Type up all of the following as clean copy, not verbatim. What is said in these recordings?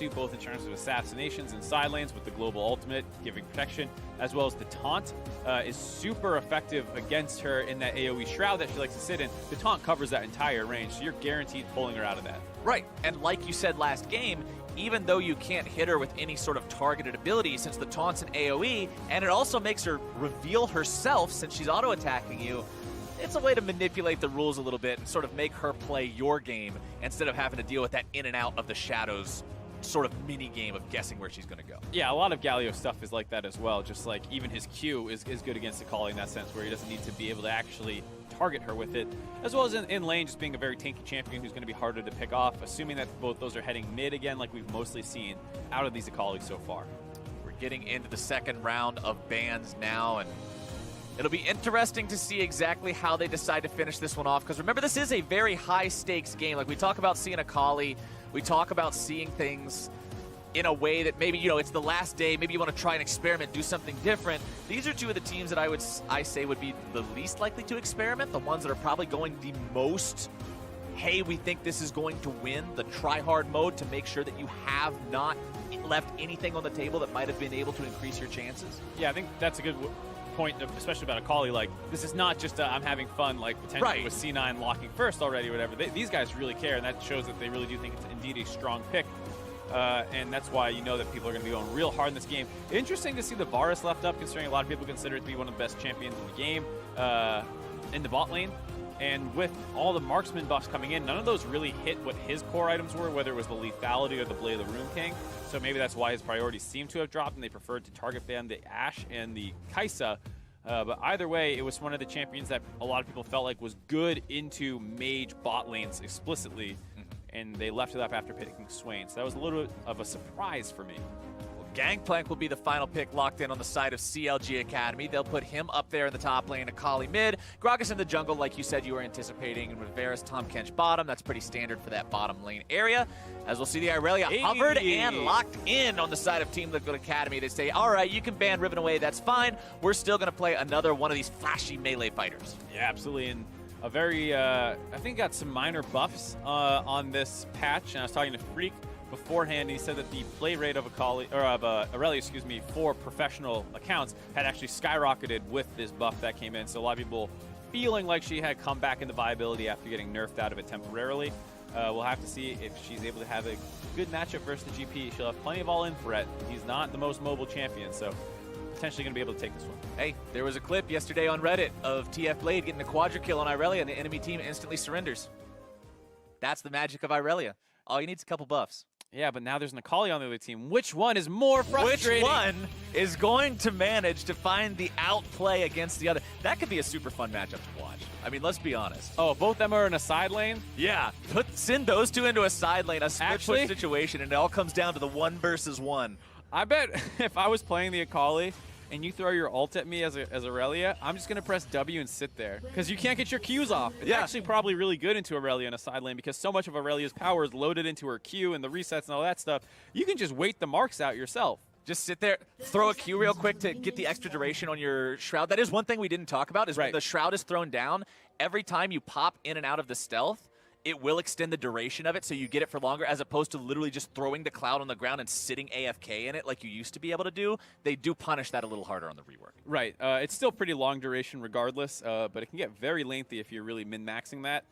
into, both in terms of assassinations and side lanes with the global ultimate, giving protection, as well as the taunt is super effective against her in that AoE shroud that she likes to sit in. The taunt covers that entire range, so you're guaranteed pulling her out of that. Right, and like you said last game, even though you can't hit her with any sort of targeted ability, since the taunt's an AoE, and it also makes her reveal herself since she's auto-attacking you, it's a way to manipulate the rules a little bit and sort of make her play your game instead of having to deal with that in and out of the shadows sort of mini game of guessing where she's going to go. Yeah, a lot of Galio stuff is like that as well. Just like even his Q is good against Akali in that sense, where he doesn't need to be able to actually target her with it, as well as in lane just being a very tanky champion who's going to be harder to pick off, assuming that both those are heading mid again, like we've mostly seen out of these Akali so far. We're getting into the second round of bans now, and it'll be interesting to see exactly how they decide to finish this one off, because remember, this is a very high-stakes game. Like, we talk about seeing Akali, we talk about seeing things in a way that maybe, you know, it's the last day, maybe you want to try and experiment, do something different. These are two of the teams that I say would be the least likely to experiment, the ones that are probably going the most, hey, we think this is going to win, the try-hard mode to make sure that you have not left anything on the table that might have been able to increase your chances. Yeah, I think that's a good point, especially about Akali. Like, this is not just I'm having fun, like potentially with C9 locking first already or whatever. These guys really care, and that shows that they really do think it's indeed a strong pick. And that's why you know that people are going to be going real hard in this game. Interesting to see the Varus left up, considering a lot of people consider it to be one of the best champions in the game in the bot lane. And with all the marksman buffs coming in, none of those really hit what his core items were, whether it was the lethality or the Blade of the Rune King. So maybe that's why his priorities seem to have dropped, and they preferred to target ban the Ashe and the Kai'Sa. But either way, it was one of the champions that a lot of people felt like was good into mage bot lanes explicitly, and they left it up after picking Swain. So that was a little bit of a surprise for me. Gangplank will be the final pick locked in on the side of CLG Academy. They'll put him up there in the top lane, Akali mid, Gragas in the jungle, like you said you were anticipating, and with Varus, Tahm Kench bottom. That's pretty standard for that bottom lane area. As we'll see, the Irelia hovered and locked in on the side of Team Liquid Academy. They say, all right, you can ban Riven away, that's fine. We're still going to play another one of these flashy melee fighters. Yeah, absolutely. And a very, I think got some minor buffs on this patch, and I was talking to Freak beforehand. He said that the play rate of Irelia, excuse me, for professional accounts had actually skyrocketed with this buff that came in. So a lot of people feeling like she had come back into viability after getting nerfed out of it temporarily. We'll have to see if she's able to have a good matchup versus the GP. She'll have plenty of all-in threat. He's not the most mobile champion, so potentially going to be able to take this one. Hey, there was a clip yesterday on Reddit of TF Blade getting a quadra kill on Irelia, and the enemy team instantly surrenders. That's the magic of Irelia. All you need is a couple buffs. Yeah, but now there's an Akali on the other team. Which one is more frustrating? Which one is going to manage to find the outplay against the other? That could be a super fun matchup to watch. I mean, let's be honest. Oh, both of them are in a side lane? Yeah, send those two into a side lane, a split push situation, and it all comes down to the 1 versus 1. I bet if I was playing the Akali and you throw your ult at me as Irelia, I'm just going to press W and sit there, because you can't get your Qs off. It's actually probably really good into Irelia in a side lane, because so much of Aurelia's power is loaded into her Q and the resets and all that stuff. You can just wait the marks out yourself. Just sit there, throw a Q real quick to get the extra duration on your Shroud. That is one thing we didn't talk about, is when the Shroud is thrown down, every time you pop in and out of the stealth, it will extend the duration of it, so you get it for longer, as opposed to literally just throwing the cloud on the ground and sitting AFK in it like you used to be able to do. They do punish that a little harder on the rework. Right. It's still pretty long duration regardless, but it can get very lengthy if you're really min-maxing that.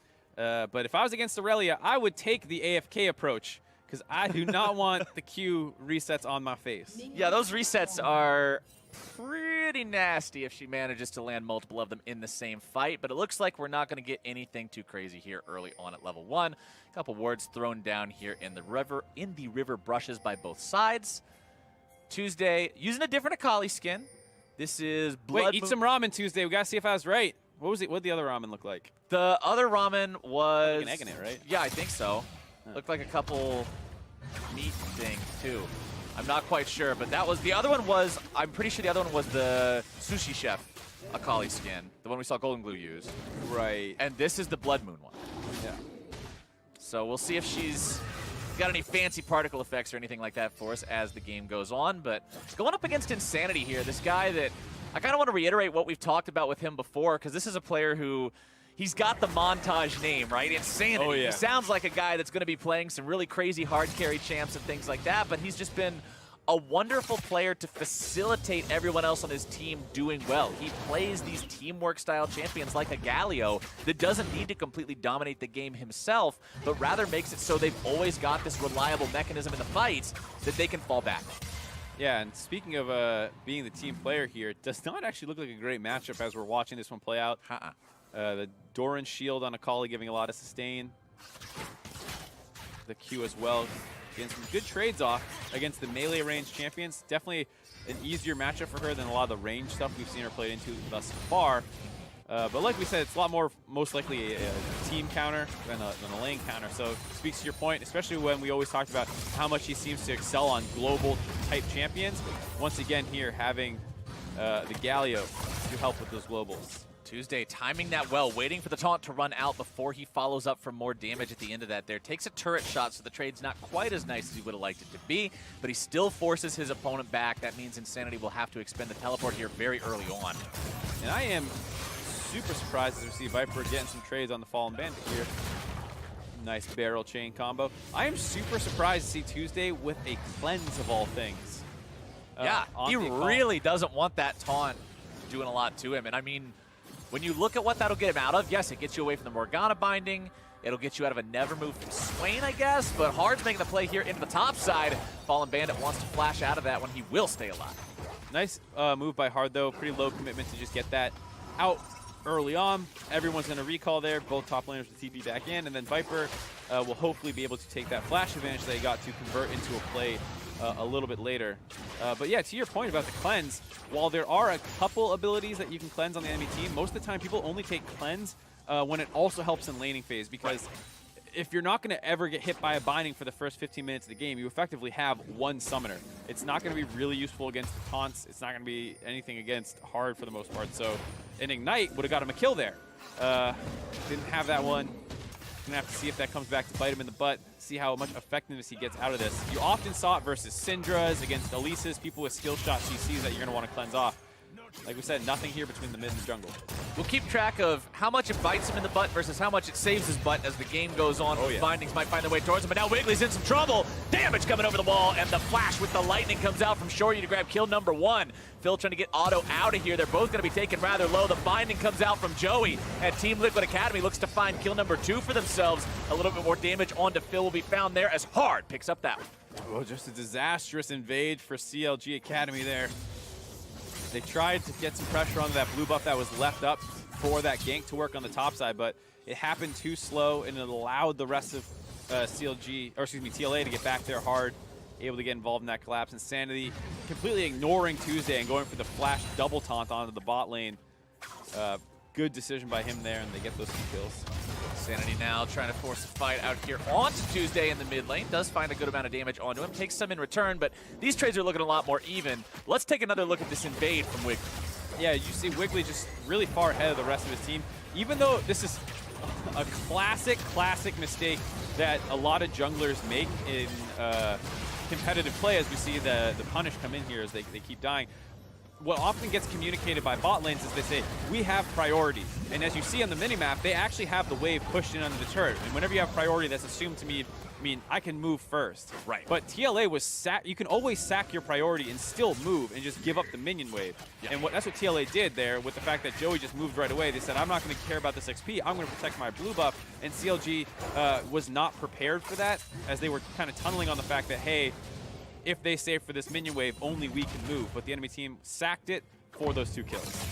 But if I was against Irelia, I would take the AFK approach, because I do not want the Q resets on my face. Yeah, those resets are pretty nasty if she manages to land multiple of them in the same fight, but it looks like we're not going to get anything too crazy here early on at level 1. A couple wards thrown down here in the river brushes by both sides. Tuesday using a different Akali skin. This is Wait, eat some ramen Tuesday. We got to see if I was right. What was it? What did the other ramen look like? The other ramen was like an egg in it, right? Yeah, I think so. Looked like a couple meat things too. I'm not quite sure, but that was, the other one was, I'm pretty sure the other one was the Sushi Chef Akali skin, the one we saw Golden Glue use. Right. And this is the Blood Moon one. Yeah. So we'll see if she's got any fancy particle effects or anything like that for us as the game goes on, but going up against Insanity here, this guy that, I kind of want to reiterate what we've talked about with him before, because this is a player who, he's got the montage name, right? Insanity. Oh, yeah. He sounds like a guy that's going to be playing some really crazy hard carry champs and things like that, but he's just been a wonderful player to facilitate everyone else on his team doing well. He plays these teamwork-style champions like a Galio that doesn't need to completely dominate the game himself, but rather makes it so they've always got this reliable mechanism in the fights that they can fall back. Yeah, and speaking of being the team player here, it does not actually look like a great matchup as we're watching this one play out. The Doran shield on Akali giving a lot of sustain. The Q as well. Getting some good trades off against the melee range champions. Definitely an easier matchup for her than a lot of the range stuff we've seen her played into thus far. But like we said, it's a lot more, most likely, a team counter than a lane counter. So it speaks to your point, especially when we always talked about how much he seems to excel on global type champions. Once again here, having the Galio to help with those globals. Tuesday timing that well, waiting for the taunt to run out before he follows up for more damage at the end of that there. Takes a turret shot, so the trade's not quite as nice as he would have liked it to be, but he still forces his opponent back. That means Insanity will have to expend the teleport here very early on. And I am super surprised to see Viper getting some trades on the Fallen Bandit here. Nice barrel chain combo. I am super surprised to see Tuesday with a cleanse of all things. Yeah, he really doesn't want that taunt doing a lot to him. And I mean, when you look at what that'll get him out of, yes, it gets you away from the Morgana binding. It'll get you out of a never move from Swain, I guess. But Hard's making the play here into the top side. Fallen Bandit wants to flash out of that when he will stay alive. Nice move by Hard, though. Pretty low commitment to just get that out early on. Everyone's going to recall there. Both top laners will TP back in. And then Viper will hopefully be able to take that flash advantage they got to convert into a play a little bit later. But yeah, to your point about the cleanse, while there are a couple abilities that you can cleanse on the enemy team, most of the time people only take cleanse when it also helps in laning phase, because if you're not going to ever get hit by a binding for the first 15 minutes of the game, you effectively have one summoner. It's not going to be really useful against the taunts. It's not going to be anything against Hard for the most part. So an Ignite would have got him a kill there. Didn't have that one. Gonna have to see if that comes back to bite him in the butt, see how much effectiveness he gets out of this. You often saw it versus Syndras, against Elises, people with skill shot CCs that you're gonna want to cleanse off. Like we said, nothing here between the mid and the jungle. We'll keep track of how much it bites him in the butt versus how much it saves his butt as the game goes on. Oh, yeah. Bindings might find their way towards him, but now Wiggly's in some trouble. Damage coming over the wall, and the flash with the lightning comes out from Shorty to grab kill number 1. Phil trying to get Otto out of here. They're both going to be taken rather low. The binding comes out from Joey, and Team Liquid Academy looks to find kill number 2 for themselves. A little bit more damage onto Phil will be found there as Hard picks up that one. Oh, just a disastrous invade for CLG Academy there. They tried to get some pressure on that blue buff that was left up for that gank to work on the top side, but it happened too slow, and it allowed the rest of TLA to get back there hard, able to get involved in that collapse. Insanity completely ignoring Tuesday and going for the flash double taunt onto the bot lane. Good decision by him there, and they get those 2 kills. Insanity now trying to force a fight out here onto Tuesday in the mid lane. Does find a good amount of damage onto him. Takes some in return, but these trades are looking a lot more even. Let's take another look at this invade from Wiggly. Yeah, you see Wiggly just really far ahead of the rest of his team. Even though this is a classic mistake that a lot of junglers make in competitive play, as we see the punish come in here as they keep dying. What often gets communicated by bot lanes is they say, we have priority. And as you see on the minimap, they actually have the wave pushed in under the turret. And whenever you have priority, that's assumed to mean I can move first. Right. But TLA was you can always sack your priority and still move and just give up the minion wave. Yeah. And that's what TLA did there with the fact that Joey just moved right away. They said, I'm not going to care about this XP. I'm going to protect my blue buff. And CLG was not prepared for that, as they were kind of tunneling on the fact that, hey, if they save for this minion wave, only we can move. But the enemy team sacked it for those 2 kills.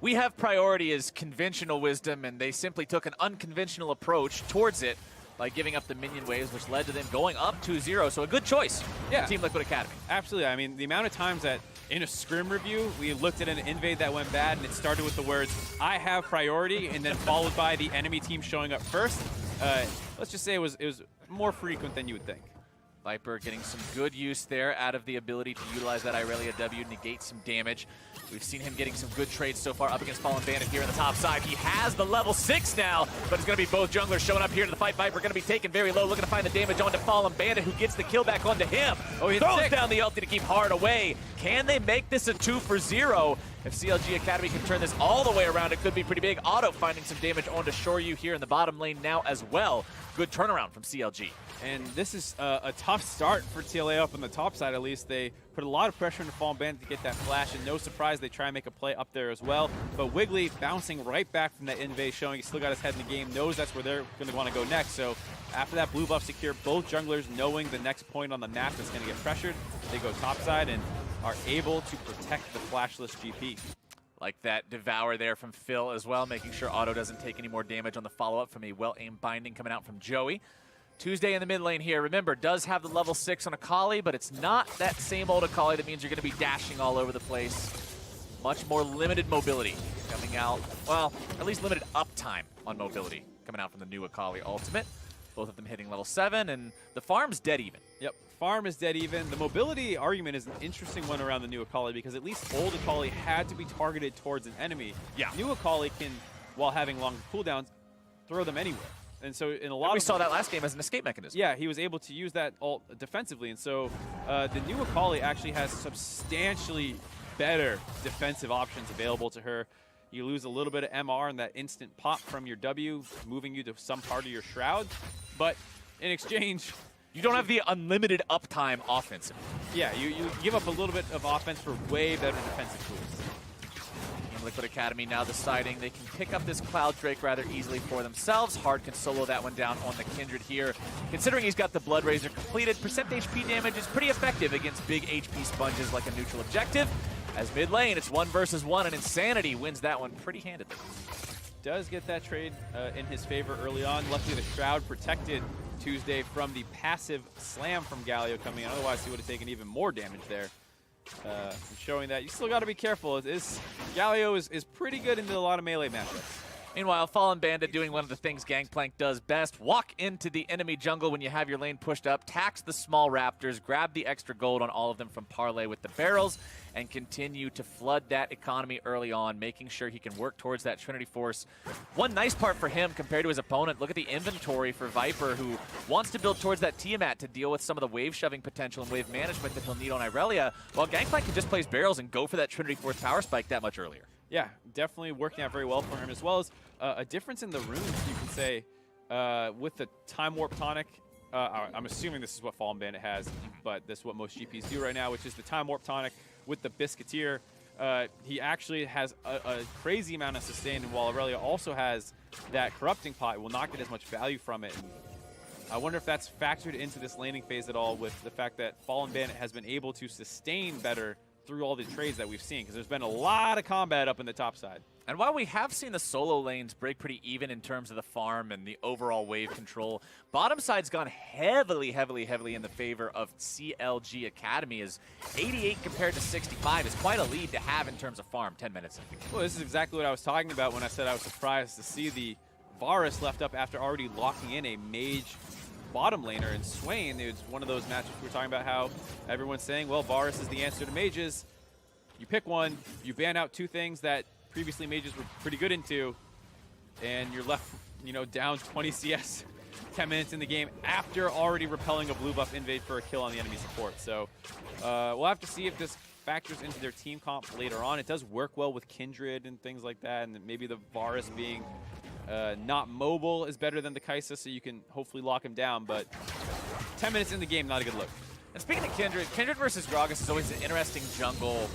We have priority as conventional wisdom, and they simply took an unconventional approach towards it by giving up the minion waves, which led to them going up 2-0. So a good choice for Team Liquid Academy. Absolutely. I mean, the amount of times that in a scrim review, we looked at an invade that went bad, and it started with the words, I have priority, and then followed by the enemy team showing up first. Let's just say it was more frequent than you would think. Viper getting some good use there out of the ability to utilize that Irelia W, negate some damage. We've seen him getting some good trades so far up against Fallen Bandit here on the top side. He has the level 6 now, but it's going to be both junglers showing up here to the fight. Viper going to be taken very low, looking to find the damage onto Fallen Bandit, who gets the kill back onto him. Oh, he throws down the ulti to keep Hard away. Can they make this a 2-for-0? If CLG Academy can turn this all the way around, it could be pretty big. Otto finding some damage onto Shoryu here in the bottom lane now as well. Good turnaround from CLG. And this is a tough start for TLA up on the top side, at least. They put a lot of pressure into Fallen Bandit to get that flash, and no surprise, they try and make a play up there as well. But Wiggly bouncing right back from that invade, showing he still got his head in the game, knows that's where they're going to want to go next. So after that blue buff secure, both junglers knowing the next point on the map is going to get pressured, they go topside and are able to protect the flashless GP. Like that devour there from Phil as well, making sure Otto doesn't take any more damage on the follow-up from a well-aimed binding coming out from Joey. Tuesday in the mid lane here, remember, does have the level 6 on Akali, but it's not that same old Akali that means you're going to be dashing all over the place. Much more limited mobility coming out, well, at least limited uptime on mobility coming out from the new Akali ultimate. Both of them hitting level 7, and the farm's dead even. Yep, farm is dead even. The mobility argument is an interesting one around the new Akali because at least old Akali had to be targeted towards an enemy. Yeah. New Akali can, while having long cooldowns, throw them anywhere. And so in a lot we saw that last game as an escape mechanism. Yeah, he was able to use that ult defensively. And so the new Akali actually has substantially better defensive options available to her. You lose a little bit of MR and that instant pop from your W, moving you to some part of your Shroud. But in exchange, you don't have the unlimited uptime offensive. Yeah, you give up a little bit of offense for way better defensive tools. Liquid Academy now deciding they can pick up this Cloud Drake rather easily for themselves. Hard can solo that one down on the Kindred here. Considering he's got the Blood Razor completed, percent HP damage is pretty effective against big HP sponges like a neutral objective. As mid lane, it's 1 versus 1, and Insanity wins that one pretty handedly. Does get that trade in his favor early on. Luckily, the Shroud protected Tuesday from the passive slam from Galio coming in. Otherwise, he would have taken even more damage there. Showing that you still got to be careful. Galio is pretty good into a lot of melee matchups. Meanwhile, Fallen Bandit doing one of the things Gangplank does best. Walk into the enemy jungle when you have your lane pushed up, tax the small raptors, grab the extra gold on all of them from Parlay with the barrels, and continue to flood that economy early on, making sure he can work towards that Trinity Force. One nice part for him compared to his opponent, look at the inventory for Viper, who wants to build towards that Tiamat to deal with some of the wave shoving potential and wave management that he'll need on Irelia, while Gangplank can just place barrels and go for that Trinity Force power spike that much earlier. Yeah, definitely working out very well for him, as well as a difference in the runes, you can say, with the Time Warp Tonic. I'm assuming this is what Fallen Bandit has, but this is what most GPs do right now, which is the Time Warp Tonic with the Biscuiteer. He actually has a crazy amount of sustain, and while Irelia also has that Corrupting Pot, will not get as much value from it. And I wonder if that's factored into this laning phase at all, with the fact that Fallen Bandit has been able to sustain better through all the trades that we've seen, because there's been a lot of combat up in the top side. And while we have seen the solo lanes break pretty even in terms of the farm and the overall wave control, bottom side's gone heavily in the favor of CLG Academy, as 88 compared to 65 is quite a lead to have in terms of farm 10 minutes. Well, this is exactly what I was talking about when I said I was surprised to see the Varus left up after already locking in a mage bottom laner in Swain. It was one of those matches we were talking about how everyone's saying, well, Varus is the answer to mages. You pick one, you ban out two things that previously mages were pretty good into, and you're left, down 20 CS 10 minutes in the game after already repelling a blue buff invade for a kill on the enemy support. So we'll have to see if this factors into their team comp later on. It does work well with Kindred and things like that, and maybe the Varus being not mobile is better than the Kaisa, so you can hopefully lock him down, but 10 minutes in the game, not a good look. And speaking of Kindred versus Gragas is always an interesting jungle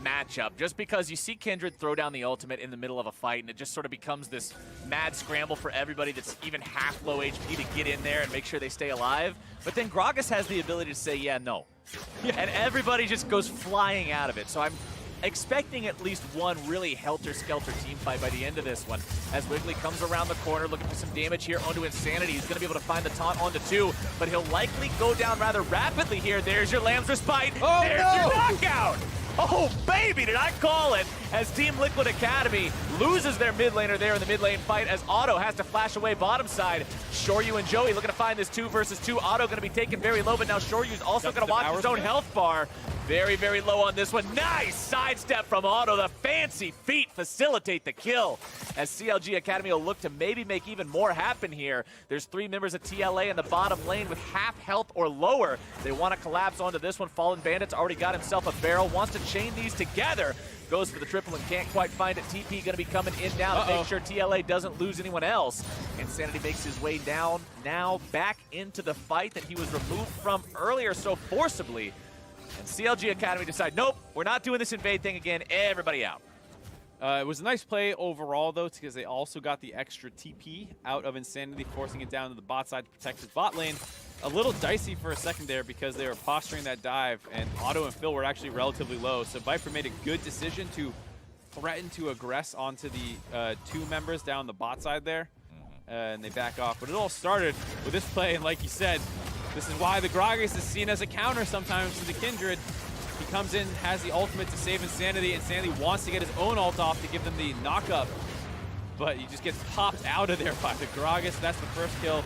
matchup, just because you see Kindred throw down the ultimate in the middle of a fight, and it just sort of becomes this mad scramble for everybody that's even half low HP to get in there and make sure they stay alive. But then Gragas has the ability to say, yeah, no. And everybody just goes flying out of it. So I'm expecting at least one really helter-skelter team fight by the end of this one, as Wiggly comes around the corner looking for some damage here onto Insanity. He's going to be able to find the taunt onto 2, but he'll likely go down rather rapidly here. There's your Lamb's Respite. Oh, there's no! your knockout. Oh, baby, did I call it, as Team Liquid Academy loses their mid laner there in the mid lane fight, as Otto has to flash away bottom side. Shoryu and Joey looking to find this 2 versus 2. Otto going to be taken very low, but now Shoryu's also going to watch his own health bar. Very, very low on this one. Nice sidestep from Auto. The fancy feet facilitate the kill as CLG Academy will look to maybe make even more happen here. There's 3 members of TLA in the bottom lane with half health or lower. They want to collapse onto this one. Fallen Bandit's already got himself a barrel, wants to chain these together. Goes for the triple and can't quite find it. TP going to be coming in now to make sure TLA doesn't lose anyone else. Insanity makes his way down now back into the fight that he was removed from earlier so forcibly. And CLG Academy decide, nope, we're not doing this invade thing again. Everybody out. It was a nice play overall, though, because they also got the extra TP out of Insanity, forcing it down to the bot side to protect his bot lane. A little dicey for a second there because they were posturing that dive, and Otto and Phil were actually relatively low. So Viper made a good decision to threaten to aggress onto the 2 members down the bot side there, and they back off. But it all started with this play, and like you said, this is why the Gragas is seen as a counter sometimes to the Kindred. He comes in, has the ultimate to save Insanity. Insanity wants to get his own ult off to give them the knock-up, but he just gets popped out of there by the Gragas. That's the first kill.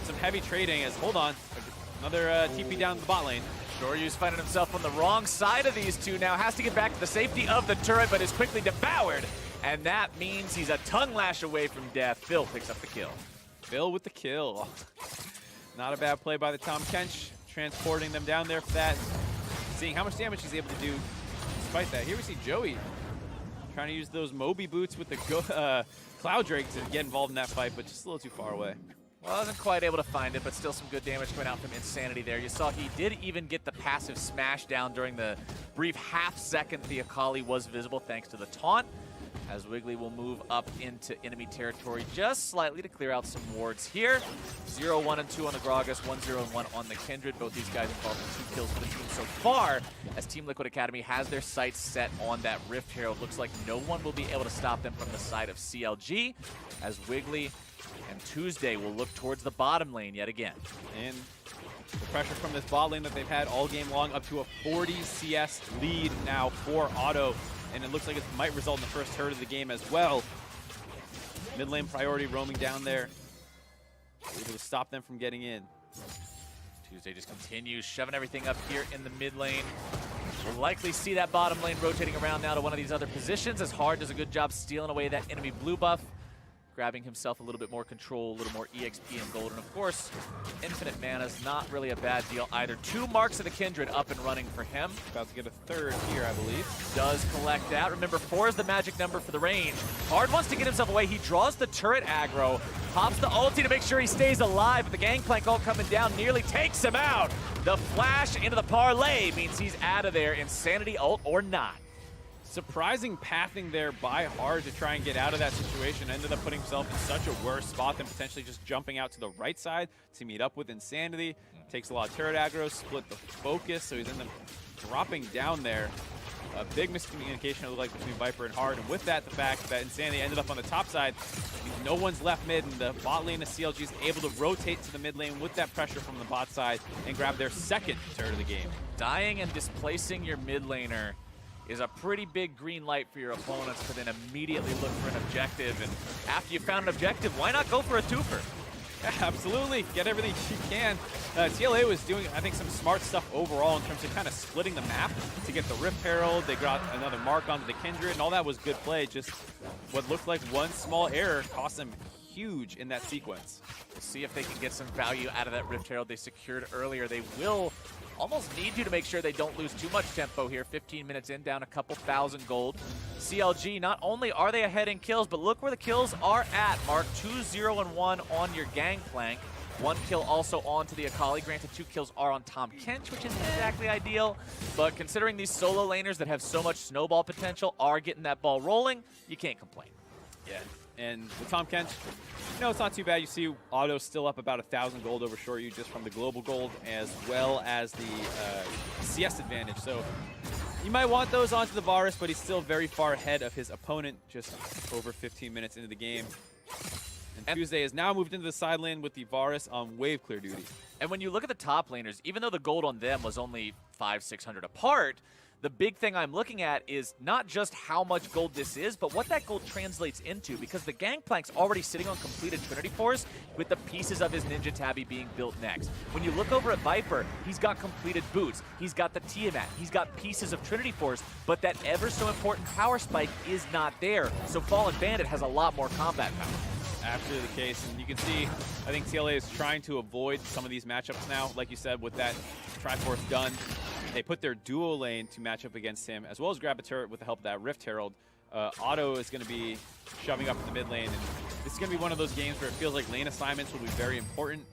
Some heavy trading as, hold on, another TP down the bot lane. Shoryu's finding himself on the wrong side of these two now. Has to get back to the safety of the turret, but is quickly devoured. And that means he's a tongue lash away from death. Phil picks up the kill. Phil with the kill. Not a bad play by the Tom Kench, transporting them down there for that. Seeing how much damage he's able to do despite that. Here we see Joey trying to use those Moby boots with the Cloud Drake to get involved in that fight, but just a little too far away. Well, wasn't quite able to find it, but still some good damage coming out from Insanity there. You saw he did even get the passive smash down during the brief half-second the Akali was visible thanks to the taunt, as Wiggly will move up into enemy territory just slightly to clear out some wards here. 0, 1, and 2 on the Gragas, 1, 0, and 1 on the Kindred. Both these guys involved in 2 kills for the team so far, as Team Liquid Academy has their sights set on that Rift Herald. Looks like no one will be able to stop them from the side of CLG, as Wiggly and Tuesday will look towards the bottom lane yet again. And the pressure from this bot lane that they've had all game long, up to a 40 CS lead now for Auto. And it looks like it might result in the first third of the game as well. Mid lane priority roaming down there, able to stop them from getting in. Tuesday just continues shoving everything up here in the mid lane. We'll likely see that bottom lane rotating around now to one of these other positions, as Hard does a good job stealing away that enemy blue buff, grabbing himself a little bit more control, a little more EXP and gold. And of course, infinite mana is not really a bad deal either. 2 marks of the Kindred up and running for him. About to get a third here, I believe. Does collect that. Remember, 4 is the magic number for the range. Hard wants to get himself away. He draws the turret aggro, pops the ulti to make sure he stays alive, but the gangplank all coming down nearly takes him out. The flash into the parlay means he's out of there. Insanity ult or not. Surprising pathing there by Hard to try and get out of that situation. Ended up putting himself in such a worse spot than potentially just jumping out to the right side to meet up with Insanity. Takes a lot of turret aggro, split the focus, so he's in the dropping down there. A big miscommunication, it looked like, between Viper and Hard. And with that, the fact that Insanity ended up on the top side, no one's left mid, and the bot lane of CLG is able to rotate to the mid lane with that pressure from the bot side and grab their second turret of the game. Dying and displacing your mid laner is a pretty big green light for your opponents to then immediately look for an objective. And after you found an objective, why not go for a twofer? Yeah, absolutely. Get everything you can. TLA was doing, I think, some smart stuff overall in terms of kind of splitting the map to get the Rift Herald. They got another mark onto the Kindred, and all that was good play. Just what looked like one small error cost them huge in that sequence. We'll see if they can get some value out of that Rift Herald they secured earlier. They will almost need you to make sure they don't lose too much tempo here. 15 minutes in, down a couple thousand gold. CLG, not only are they ahead in kills, but look where the kills are at, Mark. 2, 0, and 1 on your gangplank. 1 kill also onto the Akali. Granted, 2 kills are on Tom Kench, which isn't exactly ideal. But considering these solo laners that have so much snowball potential are getting that ball rolling, you can't complain. Yeah, and with Tom Kench, it's not too bad. You see Otto still up about 1,000 gold over Shoryu just from the global gold, as well as the CS advantage. So you might want those onto the Varus, but he's still very far ahead of his opponent, just over 15 minutes into the game. And Tuesday has now moved into the side lane with the Varus on wave clear duty. And when you look at the top laners, even though the gold on them was only 500-600 apart, the big thing I'm looking at is not just how much gold this is, but what that gold translates into, because the Gangplank's already sitting on completed Trinity Force with the pieces of his Ninja Tabby being built next. When you look over at Viper, he's got completed boots, he's got the Tiamat, he's got pieces of Trinity Force, but that ever so important power spike is not there. So Fallen Bandit has a lot more combat power. Absolutely the case, and you can see, I think TLA is trying to avoid some of these matchups now. Like you said, with that Triforce gun, they put their duo lane to match up against him, as well as grab a turret with the help of that Rift Herald. Otto is going to be shoving up in the mid lane, and this is going to be one of those games where it feels like lane assignments will be very important.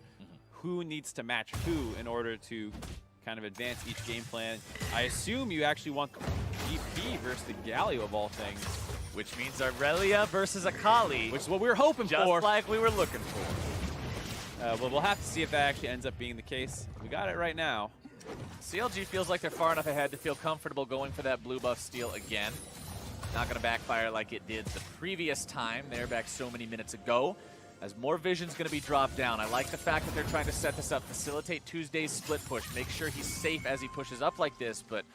Who needs to match who in order to kind of advance each game plan? I assume you actually want GP versus the Galio of all things. Which means Aurelia versus Akali. Which is what we were hoping for. Just like we were looking for. Well, we'll have to see if that actually ends up being the case. We got it right now. CLG feels like they're far enough ahead to feel comfortable going for that blue buff steal again. Not going to backfire like it did the previous time. They're back so many minutes ago. As more vision's going to be dropped down. I like the fact that they're trying to set this up, facilitate Tuesday's split push, make sure he's safe as he pushes up like this, but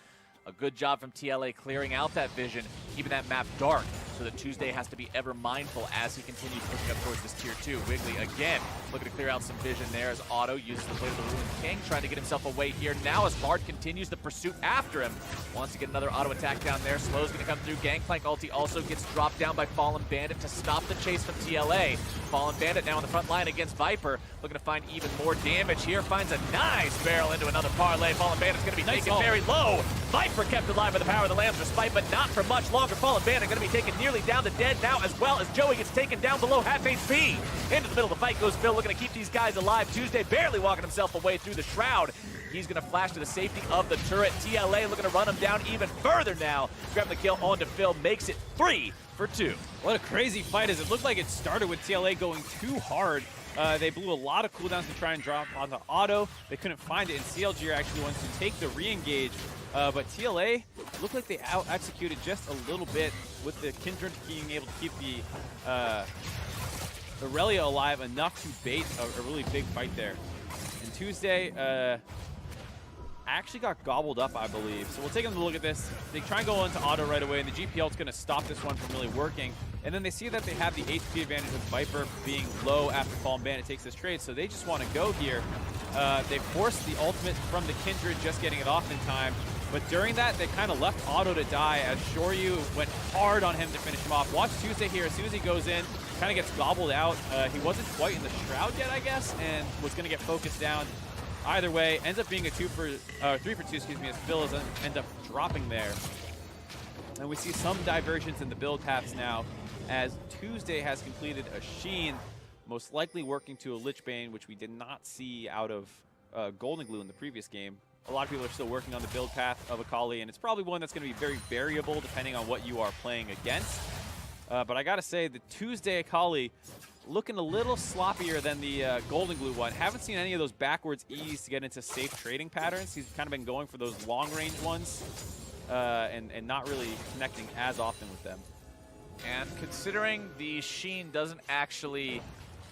a good job from TLA clearing out that vision, keeping that map dark, so that Tuesday has to be ever mindful as he continues pushing up towards this tier 2. Wiggly again looking to clear out some vision there as Otto uses the Blade of the Ruined King, trying to get himself away here. Now as Bard continues the pursuit after him, wants to get another auto attack down there. Slow's going to come through. Gangplank ulti also gets dropped down by Fallen Bandit to stop the chase from TLA. Fallen Bandit now on the front line against Viper, looking to find even more damage here. Finds a nice barrel into another parlay. Fallen Bandit's going to be taken very low. Viper kept alive by the power of the Lamb's Respite, but not for much longer. Fallen Bandit going to be taken nearly down to dead now, as well as Joey gets taken down below half HP. Into the middle of the fight goes Phil, looking to keep these guys alive. Tuesday barely walking himself away through the Shroud. He's going to flash to the safety of the turret. TLA looking to run him down even further now. Grabbing the kill onto Phil, makes it 3 for 2. What a crazy fight as it looked like it started with TLA going too hard. They blew a lot of cooldowns to try and drop onto Otto. They couldn't find it, and CLG are actually ones to take the re-engage. But TLA looked like they out-executed just a little bit with the Kindred being able to keep the Aurelia alive enough to bait a really big fight there. And Tuesday actually got gobbled up, I believe. So we'll take a look at this. They try and go into Otto right away, and the GPL is going to stop this one from really working. And then they see that they have the HP advantage with Viper being low after Fallen Bandit takes this trade, so they just want to go here. They forced the ultimate from the Kindred, just getting it off in time. But during that, they kind of left Otto to die as Shoryu went hard on him to finish him off. Watch Tuesday here. As soon as he goes in, kind of gets gobbled out. He wasn't quite in the Shroud yet, I guess, and was going to get focused down. Either way, ends up being a 3 for 2, excuse me, as Phil ends up dropping there. And we see some divergence in the build paths now, as Tuesday has completed a Sheen, most likely working to a Lich Bane, which we did not see out of Golden Glue in the previous game. A lot of people are still working on the build path of Akali, and it's probably one that's going to be very variable depending on what you are playing against. But I got to say, the Tuesday Akali looking a little sloppier than the Golden Glue one. Haven't seen any of those backwards E's to get into safe trading patterns. He's kind of been going for those long-range ones and not really connecting as often with them. And considering the Sheen doesn't actually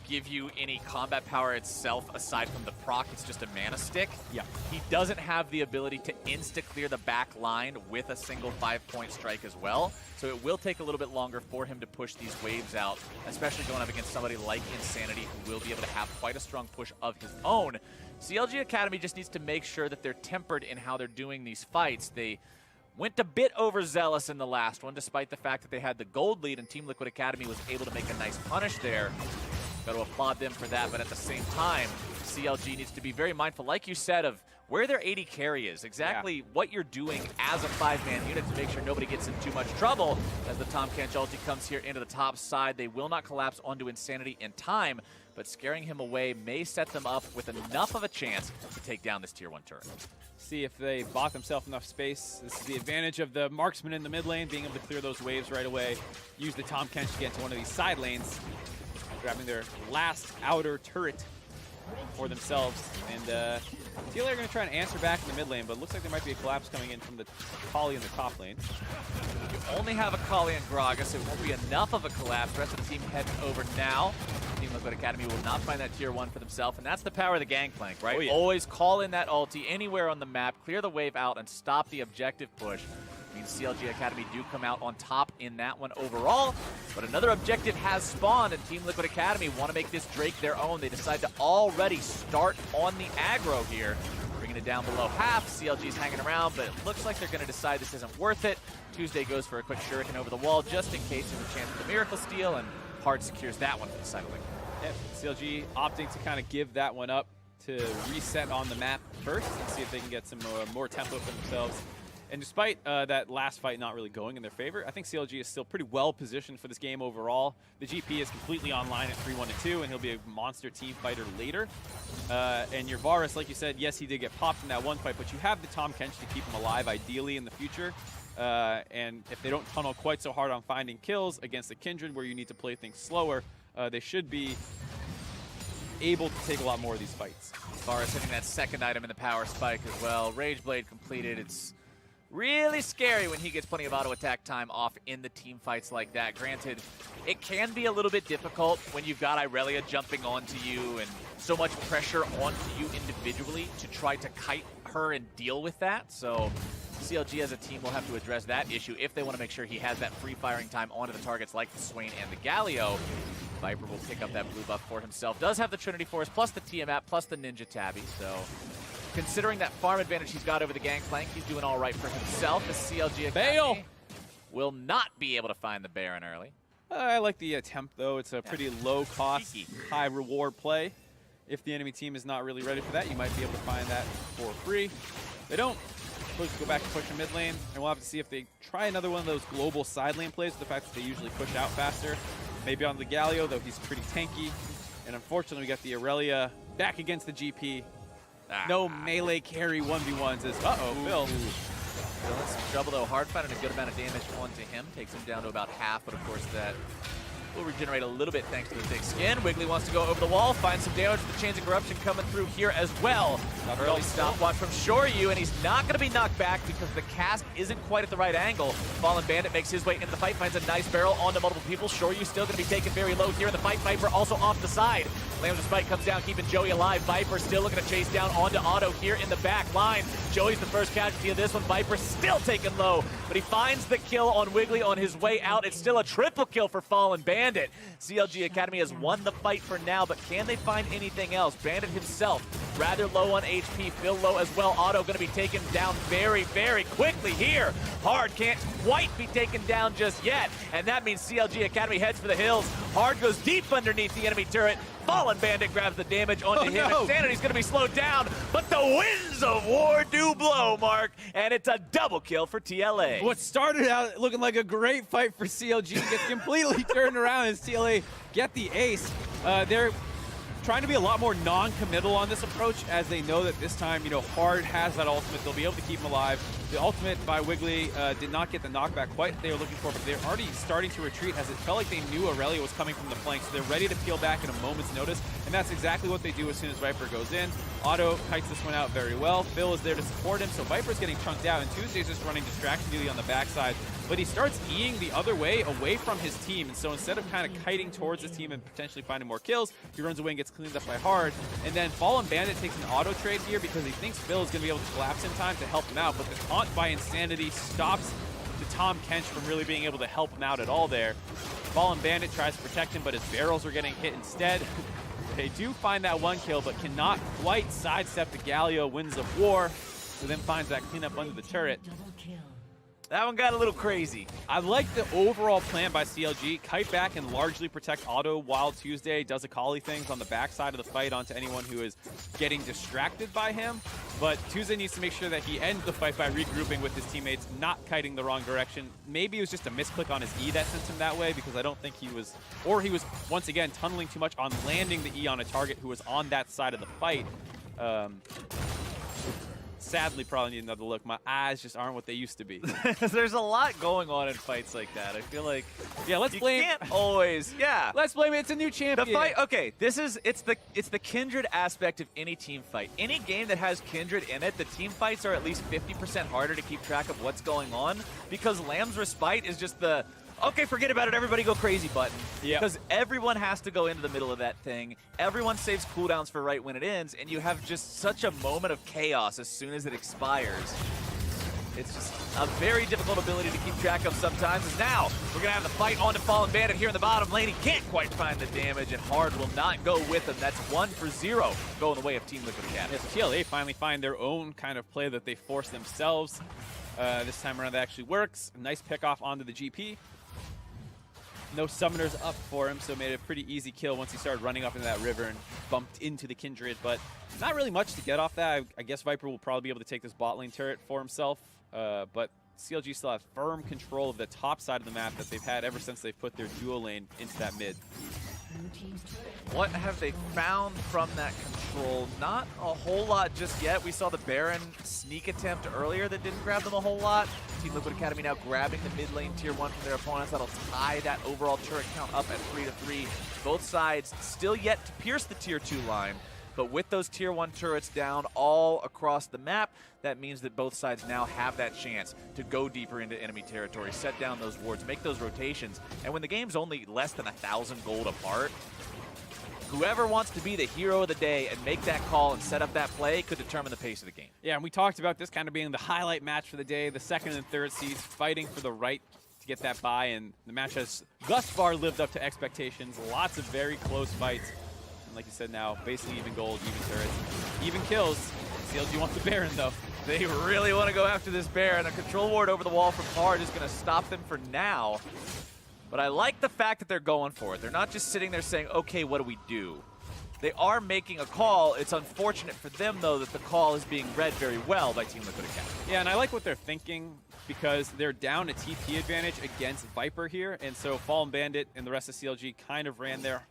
give you any combat power itself aside from the proc, it's just a mana stick. Yeah. He doesn't have the ability to insta-clear the back line with a single 5-point strike as well. So it will take a little bit longer for him to push these waves out, especially going up against somebody like Insanity, who will be able to have quite a strong push of his own. CLG Academy just needs to make sure that they're tempered in how they're doing these fights. They went a bit overzealous in the last one, despite the fact that they had the gold lead and Team Liquid Academy was able to make a nice punish there. Got to applaud them for that, but at the same time, CLG needs to be very mindful, like you said, of where their AD carry is, exactly what you're doing as a 5-man unit to make sure nobody gets in too much trouble. As the Tahm Kench ulti comes here into the top side, they will not collapse onto Insanity in time, but scaring him away may set them up with enough of a chance to take down this tier 1 turret. See if they bought themselves enough space. This is the advantage of the marksman in the mid lane, being able to clear those waves right away. Use the Tahm Kench to get into one of these side lanes, grabbing their last outer turret for themselves. And TLA are going to try and answer back in the mid lane, but it looks like there might be a collapse coming in from the Akali in the top lane. only have Akali and Gragas. It won't be enough of a collapse. The rest of the team heading over now. Team Liquid Academy will not find that tier 1 for themselves, and that's the power of the Gangplank, right? Oh, yeah. Always call in that ulti anywhere on the map, clear the wave out, and stop the objective push. Means CLG Academy do come out on top in that one overall, but another objective has spawned, and Team Liquid Academy want to make this Drake their own. They decide to already start on the aggro here, bringing it down below half. CLG's hanging around, but it looks like they're going to decide this isn't worth it. Tuesday goes for a quick shuriken over the wall just in case there's a chance of the Miracle Steal, and Hard secures that one for the side of Liquid. Yeah, CLG opting to kind of give that one up to reset on the map first and see if they can get some more tempo for themselves. And despite that last fight not really going in their favor, I think CLG is still pretty well positioned for this game overall. The GP is completely online at 3-1-2, and he'll be a monster team fighter later. And your Varus, like you said, yes, he did get popped in that one fight, but you have the Tahm Kench to keep him alive, ideally, in the future. And if they don't tunnel quite so hard on finding kills against the Kindred, where you need to play things slower, they should be able to take a lot more of these fights. Varus hitting that second item in the power spike as well. Rage Blade completed. It's really scary when he gets plenty of auto attack time off in the team fights like that. Granted, it can be a little bit difficult when you've got Irelia jumping onto you and so much pressure onto you individually to try to kite her and deal with that. So CLG as a team will have to address that issue if they want to make sure he has that free firing time onto the targets like the Swain and the Galio. Viper will pick up that blue buff for himself. Does have the Trinity Force plus the Tiamat plus the Ninja Tabby. So considering that farm advantage he's got over the Gangplank, he's doing all right for himself. The CLG Academy will not be able to find the Baron early. I like the attempt, though. It's a pretty low-cost, high-reward play. If the enemy team is not really ready for that, you might be able to find that for free. They don't. Push, go back and push a mid lane, and we'll have to see if they try another one of those global side lane plays with the fact that they usually push out faster. Maybe on the Galio, though he's pretty tanky. And unfortunately, we got the Irelia back against the GP. No melee carry 1v1s is, Phil. Phil in some trouble, though. Hard finding a good amount of damage onto him. Takes him down to about half, but of course that will regenerate a little bit thanks to the thick skin. Wiggly wants to go over the wall, find some damage with the Chains of Corruption coming through here as well. Early stopwatch from Shoryu, and he's not going to be knocked back because the cast isn't quite at the right angle. Fallen Bandit makes his way into the fight, finds a nice barrel onto multiple people. Shoryu still going to be taken very low here in the fight. Viper also off the side. Lamb's Spike comes down, keeping Joey alive. Viper still looking to chase down onto Otto here in the back line. Joey's the first casualty of this one. Viper still taken low, but he finds the kill on Wiggly on his way out. It's still a triple kill for Fallen Bandit. CLG Academy has won the fight for now, but can they find anything else? Bandit himself rather low on HP, Phil low as well. Otto going to be taken down very, very quickly here. Hard can't quite be taken down just yet, and that means CLG Academy heads for the hills. Hard goes deep underneath the enemy turret. Fallen Bandit grabs the damage onto him. No. Insanity's going to be slowed down, but the winds of war do blow, Mark, and it's a double kill for TLA. What started out looking like a great fight for CLG gets completely turned around as TLA get the ace. They're trying to be a lot more non-committal on this approach, as they know that this time, Hard has that ultimate. They'll be able to keep him alive. The ultimate by Wiggly did not get the knockback quite they were looking for, but they're already starting to retreat as it felt like they knew Irelia was coming from the flank, so they're ready to peel back in a moment's notice, and that's exactly what they do as soon as Viper goes in. Otto kites this one out very well. Phil is there to support him, so Viper's getting chunked out, and Tuesday's just running distractingly on the backside, but he starts eing the other way, away from his team, and so instead of kind of kiting towards his team and potentially finding more kills, he runs away and gets cleaned up by Hard, and then Fallen Bandit takes an auto trade here because he thinks Phil is going to be able to collapse in time to help him out, but the taunt by Insanity stops the Tahm Kench from really being able to help him out at all there. Fallen Bandit tries to protect him, but his barrels are getting hit instead. They do find that one kill, but cannot quite sidestep the Galio Winds of War, who then finds that cleanup under the turret. That one got a little crazy. I like the overall plan by CLG. Kite back and largely protect Otto while Tuesday does Akali things on the backside of the fight onto anyone who is getting distracted by him. But Tuesday needs to make sure that he ends the fight by regrouping with his teammates, not kiting the wrong direction. Maybe it was just a misclick on his E that sent him that way, because I don't think he was, or he was once again tunneling too much on landing the E on a target who was on that side of the fight. sadly probably need another look. My eyes just aren't what they used to be. There's a lot going on in fights like that. I feel like let's blame. Can't always. Yeah. Let's blame it. It's a new champion. The fight. Okay, it's the Kindred aspect of any team fight. Any game that has Kindred in it, the team fights are at least 50% harder to keep track of what's going on because Lamb's Respite is just the okay, forget about it, everybody go crazy button. Yeah. Because everyone has to go into the middle of that thing. Everyone saves cooldowns for right when it ends, and you have just such a moment of chaos as soon as it expires. It's just a very difficult ability to keep track of sometimes. And now, we're going to have the fight on to Fallen Bandit here in the bottom lane. He can't quite find the damage, and Hard will not go with him. That's 1-for-0 going the way of Team Liquid Academy. Yes, TLA finally find their own kind of play that they force themselves. This time around that actually works. A nice pick off onto the GP. No summoners up for him, so made a pretty easy kill once he started running up into that river and bumped into the Kindred, but not really much to get off that. I guess Viper will probably be able to take this bot lane turret for himself, but CLG still have firm control of the top side of the map that they've had ever since they've put their dual lane into that mid. What have they found from that control? Not a whole lot just yet. We saw the Baron sneak attempt earlier that didn't grab them a whole lot. Team Liquid Academy now grabbing the mid lane tier 1 from their opponents. That'll tie that overall turret count up at 3-3. Both sides still yet to pierce the tier 2 line. But with those tier 1 turrets down all across the map, that means that both sides now have that chance to go deeper into enemy territory, set down those wards, make those rotations. And when the game's only less than 1,000 gold apart, whoever wants to be the hero of the day and make that call and set up that play could determine the pace of the game. Yeah, and we talked about this kind of being the highlight match for the day, the second and third seeds fighting for the right to get that bye, and the match has thus far lived up to expectations. Lots of very close fights. And like you said now, basically even gold, even turrets, even kills. CLG wants the Baron though. They really want to go after this Baron. A control ward over the wall from Hard is going to stop them for now. But I like the fact that they're going for it. They're not just sitting there saying, okay, what do we do? They are making a call. It's unfortunate for them, though, that the call is being read very well by Team Liquid Academy. Yeah, and I like what they're thinking because they're down a TP advantage against Viper here, and so Fallen Bandit and the rest of CLG kind of ran there,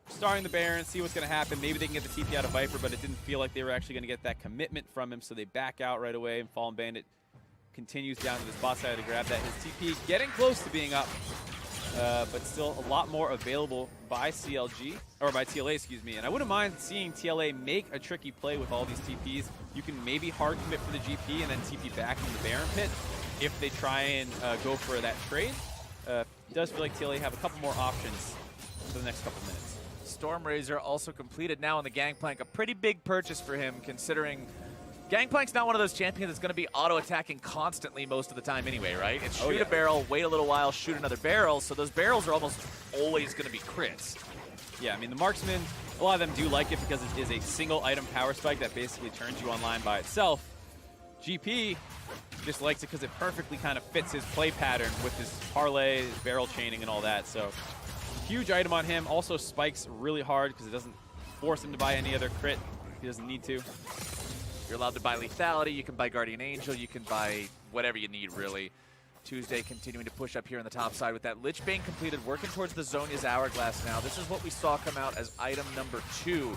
starting the Baron, see what's going to happen. Maybe they can get the TP out of Viper, but it didn't feel like they were actually going to get that commitment from him, so they back out right away, and Fallen Bandit continues down to this bot side to grab that. His TP getting close to being up, but still a lot more available by CLG, or by TLA, excuse me. And I wouldn't mind seeing TLA make a tricky play with all these TPs. You can maybe hard commit for the GP and then TP back from the Baron pit if they try and go for that trade. It does feel like TLA have a couple more options for the next couple minutes. Stormrazor also completed now on the Gangplank. A pretty big purchase for him, considering Gangplank's not one of those champions that's going to be auto-attacking constantly most of the time anyway, right? It's shoot a barrel, wait a little while, shoot another barrel, so those barrels are almost always going to be crits. Yeah, I mean, the marksmen, a lot of them do like it because it is a single item power spike that basically turns you online by itself. GP just likes it because it perfectly kind of fits his play pattern with his parlay, his barrel chaining, and all that. So, huge item on him. Also spikes really hard because it doesn't force him to buy any other crit. He doesn't need to. You're allowed to buy Lethality, you can buy Guardian Angel, you can buy whatever you need, really. Tuesday continuing to push up here on the top side with that Lich Bane completed, working towards the Zhonya's Hourglass now. This is what we saw come out as item number 2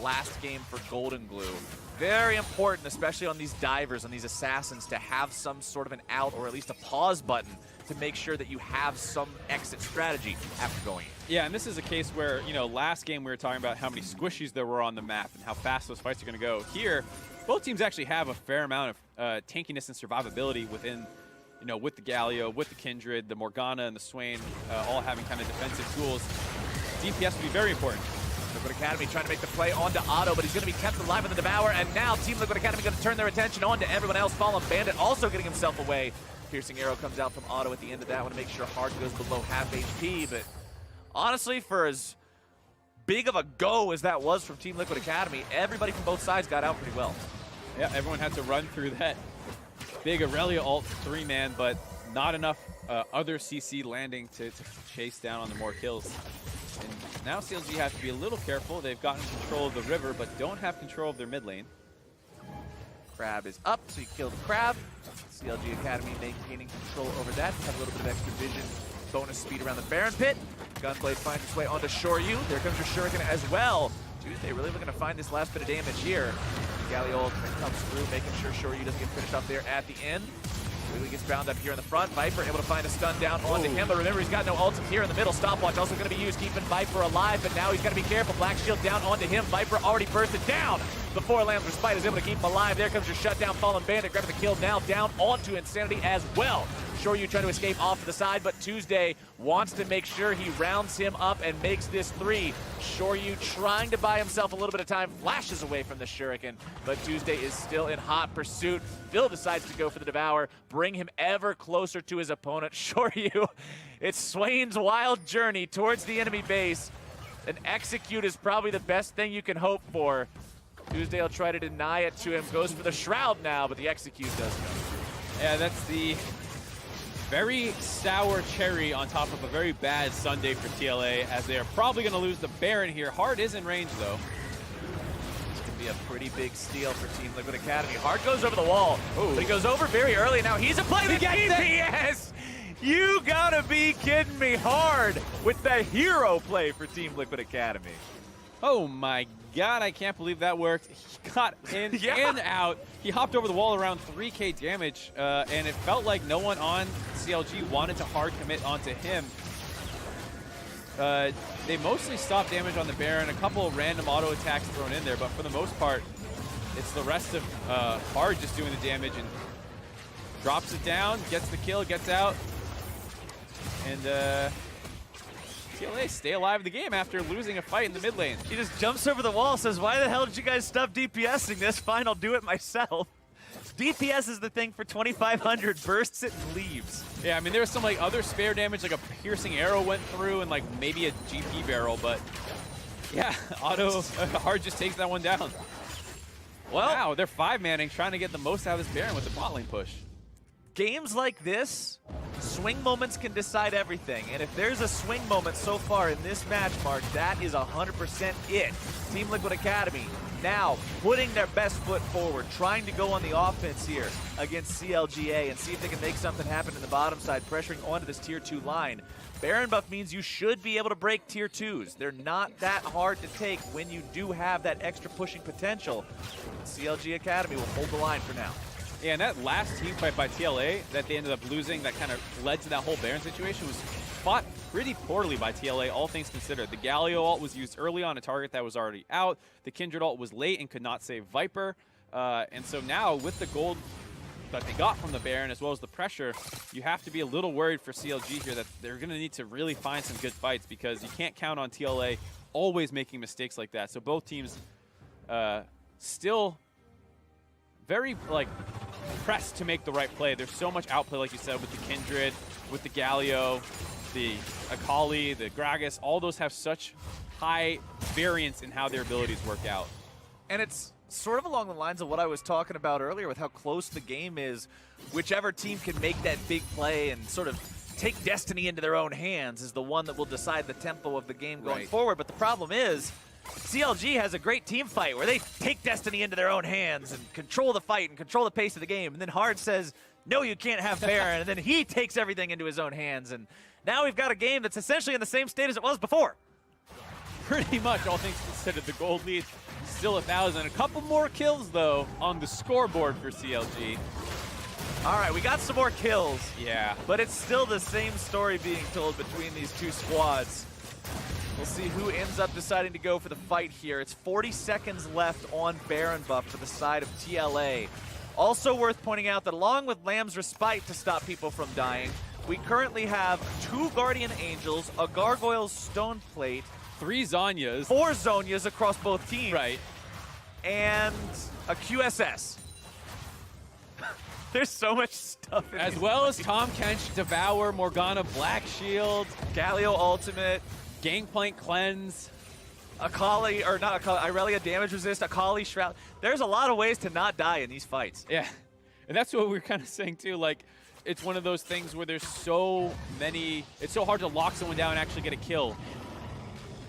last game for Golden Glue. Very important, especially on these divers, on these assassins, to have some sort of an out or at least a pause button to make sure that you have some exit strategy after going in. Yeah, and this is a case where, you know, last game we were talking about how many squishies there were on the map and how fast those fights are going to go. Here, both teams actually have a fair amount of tankiness and survivability within, you know, with the Galio, with the Kindred, the Morgana, and the Swain, all having kind of defensive tools. DPS will be very important. Liquid Academy trying to make the play onto Otto, but he's going to be kept alive in the Devour, and now Team Liquid Academy going to turn their attention on to everyone else. Fallen Bandit also getting himself away. Piercing arrow comes out from Otto at the end of that. I want to make sure Hard goes below half HP, but honestly, for as big of a go as that was from Team Liquid Academy, everybody from both sides got out pretty well. Yeah, everyone had to run through that big Aurelia ult 3-man, but not enough other CC landing to chase down on the more kills. And now CLG has to be a little careful. They've gotten control of the river, but don't have control of their mid lane. Crab is up, so you kill the Crab. CLG Academy maintaining control over that. Have a little bit of extra vision, bonus speed around the Baron pit. Gunblade finds its way onto Shoryu. There comes your Shuriken as well. Tuesday really looking to find this last bit of damage here. Galio ultimate comes through, making sure Shoryu doesn't get finished off there at the end. Wiggly gets bound up here in the front. Viper able to find a stun down onto him, but remember he's got no ultimate here in the middle. Stopwatch also going to be used, keeping Viper alive, but now he's got to be careful. Black Shield down onto him. Viper already bursted down. Before Lamb's Respite is able to keep him alive. There comes your shutdown. Fallen Bandit grabbing the kill now down onto Insanity as well. Shoryu trying to escape off to the side, but Tuesday wants to make sure he rounds him up and makes this 3. Shoryu trying to buy himself a little bit of time, flashes away from the Shuriken, but Tuesday is still in hot pursuit. Phil decides to go for the Devour, bring him ever closer to his opponent. Shoryu, it's Swain's wild journey towards the enemy base. An execute is probably the best thing you can hope for. Tuesday will try to deny it to him, goes for the Shroud now, but the execute does go. Yeah, that's the very sour cherry on top of a very bad Sunday for TLA, as they are probably going to lose the Baron here. Hard is in range, though. This could be a pretty big steal for Team Liquid Academy. Hard goes over the wall, but he goes over very early. Now he's a play with DPS. You gotta be kidding me. Hard with the hero play for Team Liquid Academy. Oh my God, I can't believe that worked. He got in and out. He hopped over the wall around 3k damage, and it felt like no one on CLG wanted to hard commit onto him. They mostly stopped damage on the Baron, a couple of random auto attacks thrown in there, but for the most part, it's the rest of Hard just doing the damage and drops it down, gets the kill, gets out, and TLA stay alive in the game after losing a fight in the mid lane. He just jumps over the wall, says, why the hell did you guys stop DPSing this? Fine, I'll do it myself. DPS is the thing for 2,500, bursts it and leaves. Yeah, I mean, there was some like other spare damage, like a piercing arrow went through and like maybe a GP barrel, but yeah, Hard just takes that one down. Well, wow, they're 5-manning, trying to get the most out of this Baron with the bot lane push. Games like this, swing moments can decide everything. And if there's a swing moment so far in this match, Mark, that is 100% it. Team Liquid Academy now putting their best foot forward, trying to go on the offense here against CLGA and see if they can make something happen in the bottom side, pressuring onto this tier 2 line. Baron buff means you should be able to break tier 2s. They're not that hard to take when you do have that extra pushing potential. CLG Academy will hold the line for now. Yeah, and that last team fight by TLA that they ended up losing that kind of led to that whole Baron situation was fought pretty poorly by TLA, all things considered. The Galio ult was used early on a target that was already out. The Kindred ult was late and could not save Viper. And so now with the gold that they got from the Baron as well as the pressure, you have to be a little worried for CLG here that they're going to need to really find some good fights because you can't count on TLA always making mistakes like that. So both teams still very pressed to make the right play. There's so much outplay, like you said, with the Kindred, with the Galio, the Akali, the Gragas. All those have such high variance in how their abilities work out. And it's sort of along the lines of what I was talking about earlier with how close the game is. Whichever team can make that big play and sort of take destiny into their own hands is the one that will decide the tempo of the game going forward. But the problem is, CLG has a great team fight where they take destiny into their own hands and control the fight and control the pace of the game. And then Hard says, no, you can't have Baron. And then he takes everything into his own hands. And now we've got a game that's essentially in the same state as it was before. Pretty much, all things considered, the gold lead still 1,000. A couple more kills, though, on the scoreboard for CLG. All right, we got some more kills. Yeah. But it's still the same story being told between these two squads. We'll see who ends up deciding to go for the fight here. It's 40 seconds left on Baron buff for the side of TLA. Also worth pointing out that along with Lamb's Respite to stop people from dying, we currently have 2 Guardian Angels, a Gargoyle's Stone Plate, 3 Zhonyas, 4 Zhonyas across both teams, right, and a QSS. There's so much stuff in as well as Tom Kench, Devour, Morgana, Black Shield, Galio Ultimate, Gangplank Cleanse, Akali, or not Akali, Irelia Damage Resist, Akali Shroud. There's a lot of ways to not die in these fights. Yeah, and that's what we were kind of saying too. Like, it's one of those things where there's so many, it's so hard to lock someone down and actually get a kill.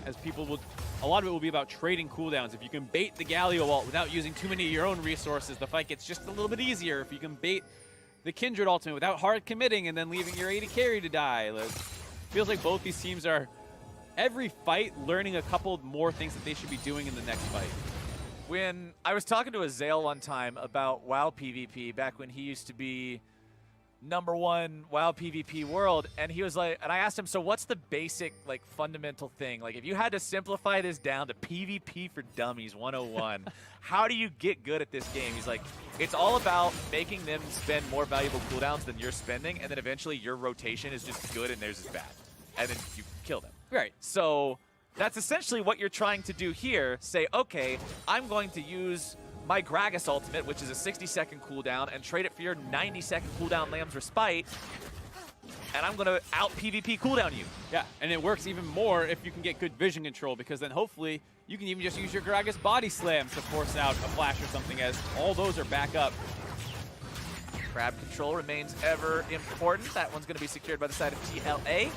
As people will, a lot of it will be about trading cooldowns. If you can bait the Galio ult without using too many of your own resources, the fight gets just a little bit easier. If you can bait the Kindred ultimate without hard committing and then leaving your AD carry to die. Like, feels like both these teams are, every fight, learning a couple more things that they should be doing in the next fight. When I was talking to Azale one time about WoW PvP back when he used to be #1 WoW PvP world, and he was like, and I asked him, so what's the basic, like, fundamental thing? Like, if you had to simplify this down to PvP for Dummies 101, how do you get good at this game? He's like, it's all about making them spend more valuable cooldowns than you're spending, and then eventually your rotation is just good and theirs is bad. And then you kill them. Right. So that's essentially what you're trying to do here. Say, okay, I'm going to use my Gragas ultimate, which is a 60-second cooldown, and trade it for your 90-second cooldown Lamb's Respite, and I'm going to out-PvP cooldown you. Yeah, and it works even more if you can get good vision control, because then hopefully you can even just use your Gragas Body Slam to force out a flash or something, as all those are back up. Crab control remains ever important. That one's going to be secured by the side of TLA,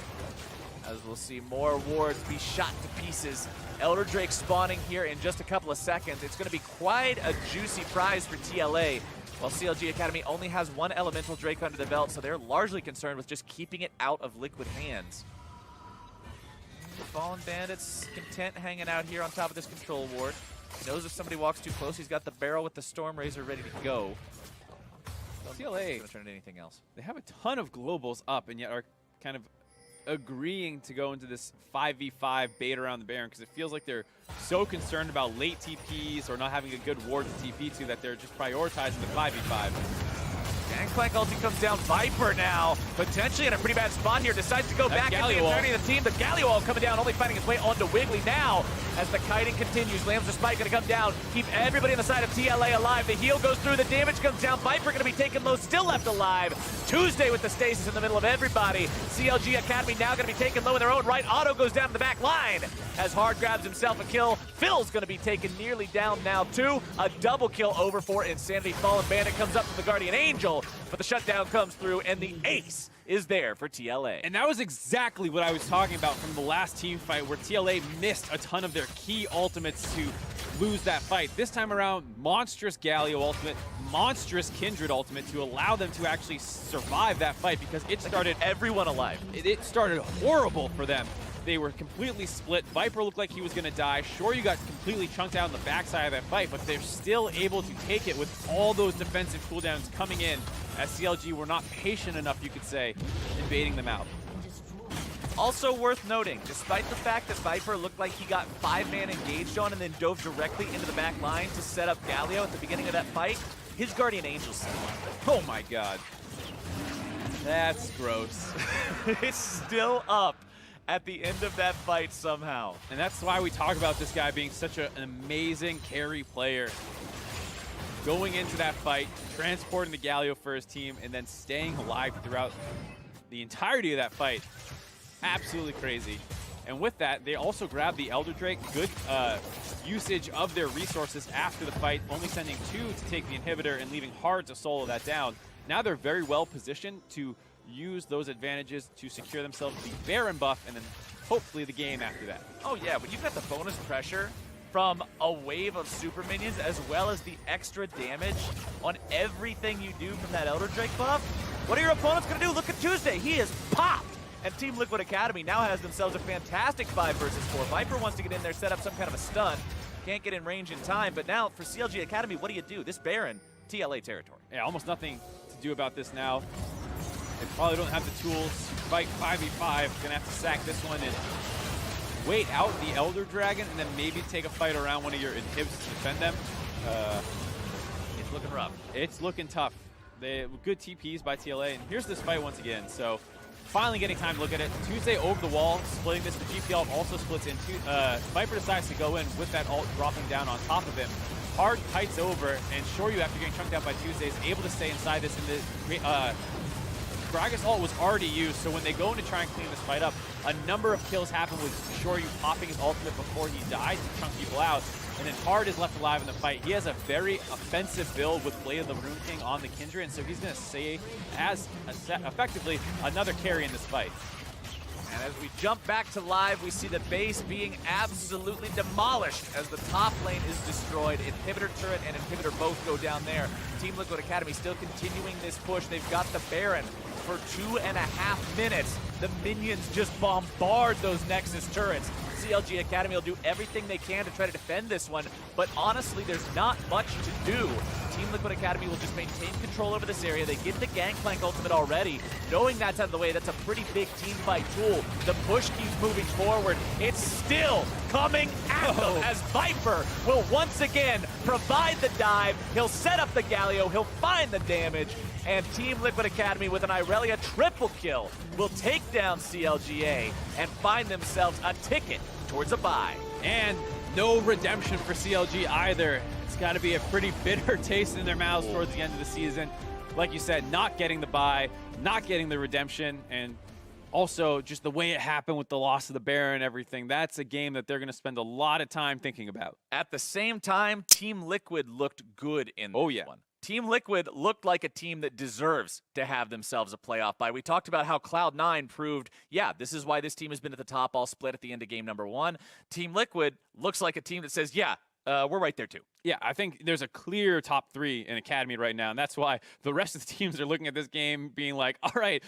as we'll see more wards be shot to pieces. Elder Drake spawning here in just a couple of seconds. It's going to be quite a juicy prize for TLA, while CLG Academy only has one Elemental Drake under the belt, so they're largely concerned with just keeping it out of Liquid hands. The Fallen Bandit's content hanging out here on top of this control ward. He knows if somebody walks too close, he's got the barrel with the Storm Razor ready to go. TLA, going to turn into anything else. They have a ton of globals up, and yet are kind of agreeing to go into this 5v5 bait around the Baron, because it feels like they're so concerned about late TPs or not having a good ward to TP to that they're just prioritizing the 5v5. Gangplank ulti comes down. Viper now, potentially in a pretty bad spot here, decides to go back into the entirety of the team. The Galliwall coming down, only finding its way onto Wiggly now. As the kiting continues, Lamb's Respite going to come down, keep everybody on the side of TLA alive. The heal goes through, the damage comes down. Viper going to be taken low, still left alive. Tuesday with the stasis in the middle of everybody. CLG Academy now going to be taken low in their own right. Otto goes down to the back line as Hard grabs himself a kill. Phil's going to be taken nearly down now too. A double kill over for Insanity. Fallen Bandit comes up to the Guardian Angel, but the shutdown comes through and the ace is there for TLA. And that was exactly what I was talking about from the last team fight, where TLA missed a ton of their key ultimates to lose that fight. This time around, monstrous Galio ultimate, monstrous Kindred ultimate to allow them to actually survive that fight, because it started everyone alive. It started horrible for them. They were completely split. Viper looked like he was going to die. Sure, you got completely chunked out on the backside of that fight, but they're still able to take it with all those defensive cooldowns coming in, as CLG were not patient enough, you could say, in baiting them out. Also worth noting, despite the fact that Viper looked like he got 5-man engaged on and then dove directly into the back line to set up Galio at the beginning of that fight, his Guardian Angel's still up. Oh my god. That's gross. It's still up at the end of that fight somehow. And that's why we talk about this guy being such an amazing carry player. Going into that fight, transporting the Galio for his team, and then staying alive throughout the entirety of that fight. Absolutely crazy. And with that, they also grabbed the Elder Drake. Good usage of their resources after the fight, only sending 2 to take the inhibitor and leaving Hard to solo that down. Now they're very well positioned to use those advantages to secure themselves the Baron buff, and then hopefully the game after that. Oh yeah, but you've got the bonus pressure from a wave of super minions, as well as the extra damage on everything you do from that Elder Drake buff. What are your opponents going to do? Look at Tuesday. He is popped. And Team Liquid Academy now has themselves a fantastic 5 versus 4. Viper wants to get in there, set up some kind of a stun. Can't get in range in time. But now for CLG Academy, what do? This Baron, TLA territory. Yeah, almost nothing to do about this now. They probably don't have the tools to fight 5v5. Gonna have to sack this one and wait out the Elder Dragon, and then maybe take a fight around one of your inhibs to defend them. It's looking rough. It's looking tough. Good TPs by TLA, and here's this fight once again. So finally getting time to look at it. Tuesday over the wall, splitting this. The GP also splits in two. Viper decides to go in with that ult dropping down on top of him. Hard kites over, and Shoryu, after getting chunked out by Tuesday, is able to stay inside this. And the Gragas ult was already used, so when they go in to try and clean this fight up, a number of kills happen with Shoryu popping his ultimate before he died to chunk people out. And then Hard is left alive in the fight. He has a very offensive build with Blade of the Rune King on the Kindred, and so he's going to stay as effectively another carry in this fight. And as we jump back to live, we see the base being absolutely demolished as the top lane is destroyed. Inhibitor turret and inhibitor both go down there. Team Liquid Academy still continuing this push. They've got the Baron for 2.5 minutes. The minions just bombard those Nexus turrets. CLG Academy will do everything they can to try to defend this one, but honestly, there's not much to do. Team Liquid Academy will just maintain control over this area. They get the Gangplank ultimate already. Knowing that's out of the way, that's a pretty big team fight tool. The push keeps moving forward. It's still coming at them as Viper will once again provide the dive. He'll set up the Galio. He'll find the damage. And Team Liquid Academy with an Irelia triple kill will take down CLGA and find themselves a ticket towards a bye. And no redemption for CLG either. It's got to be a pretty bitter taste in their mouths towards the end of the season. Like you said, not getting the bye, not getting the redemption, and also just the way it happened with the loss of the Baron and everything. That's a game that they're going to spend a lot of time thinking about. At the same time, Team Liquid looked good in this one. Team Liquid looked like a team that deserves to have themselves a playoff bye. We talked about how Cloud9 proved, yeah, this is why this team has been at the top all split at the end of game number 1. Team Liquid looks like a team that says, yeah, we're right there too. Yeah, I think there's a clear top 3 in Academy right now, and that's why the rest of the teams are looking at this game being like, all right,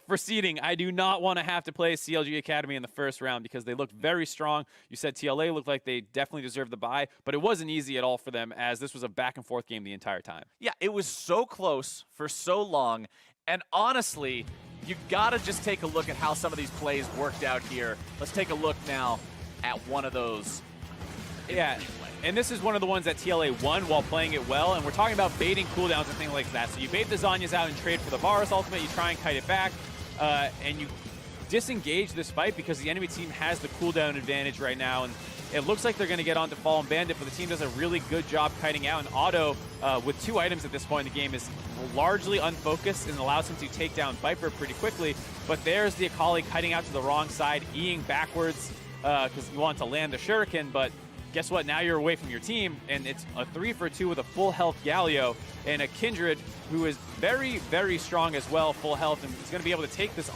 for seeding, I do not want to have to play CLG Academy in the first round because they looked very strong. You said TLA looked like they definitely deserved the bye, but it wasn't easy at all for them as this was a back-and-forth game the entire time. Yeah, it was so close for so long, and honestly, you got to just take a look at how some of these plays worked out here. Let's take a look now at one of those. Yeah, and this is one of the ones that TLA won while playing it well, and we're talking about baiting cooldowns and things like that. So you bait the Zhonya's out and trade for the Varus ultimate, you try and kite it back, and you disengage this fight because the enemy team has the cooldown advantage right now, and it looks like they're going to get onto Fallen Bandit, but the team does a really good job kiting out, and Auto, with 2 items at this point in the game, is largely unfocused and allows him to take down Viper pretty quickly, but there's the Akali kiting out to the wrong side, Eing backwards because you want to land the Shuriken, but guess what? Now you're away from your team, and it's a 3-for-2 with a full health Galio and a Kindred who is very, very strong as well, full health, and is going to be able to take this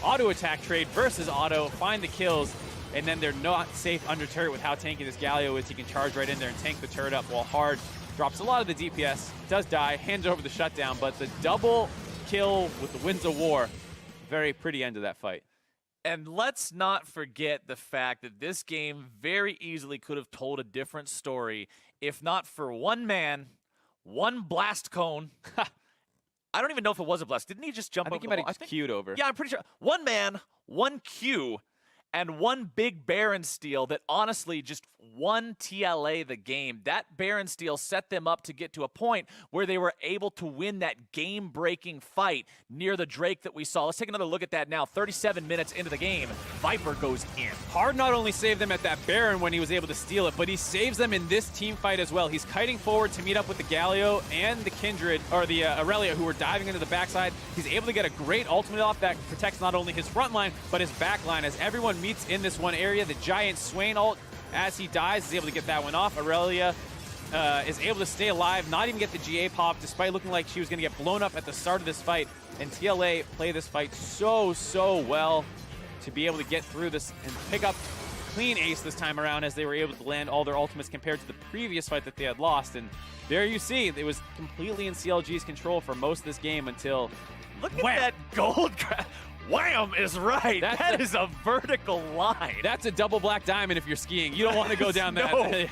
auto attack trade versus auto, find the kills, and then they're not safe under turret with how tanky this Galio is. He can charge right in there and tank the turret up while Hard drops a lot of the DPS, does die, hands over the shutdown, but the double kill with the Winds of War, very pretty end of that fight. And let's not forget the fact that this game very easily could have told a different story if not for one man, one blast cone. I don't even know if it was a blast. Didn't he just jump over? I think he might have queued over. Yeah, I'm pretty sure. One man, one Q, and one big Baron steal that honestly just won TLA the game. That Baron steal set them up to get to a point where they were able to win that game-breaking fight near the Drake that we saw. Let's take another look at that now. 37 minutes into the game, Viper goes in. Hard not only saved them at that Baron when he was able to steal it, but he saves them in this team fight as well. He's kiting forward to meet up with the Galio and the Kindred, or the Irelia, who were diving into the backside. He's able to get a great ultimate off that protects not only his front line, but his back line. As everyone meets in this one area, the Giant Swain ult, as he dies, is able to get that one off. Irelia is able to stay alive, not even get the GA pop, despite looking like she was going to get blown up at the start of this fight. And TLA play this fight so well to be able to get through this and pick up clean ace this time around, as they were able to land all their ultimates compared to the previous fight that they had lost. And there you see, it was completely in CLG's control for most of this game until... Look at that gold grab. Wham is right. That is a vertical line. That's a double black diamond if you're skiing. You don't want to go down that. No.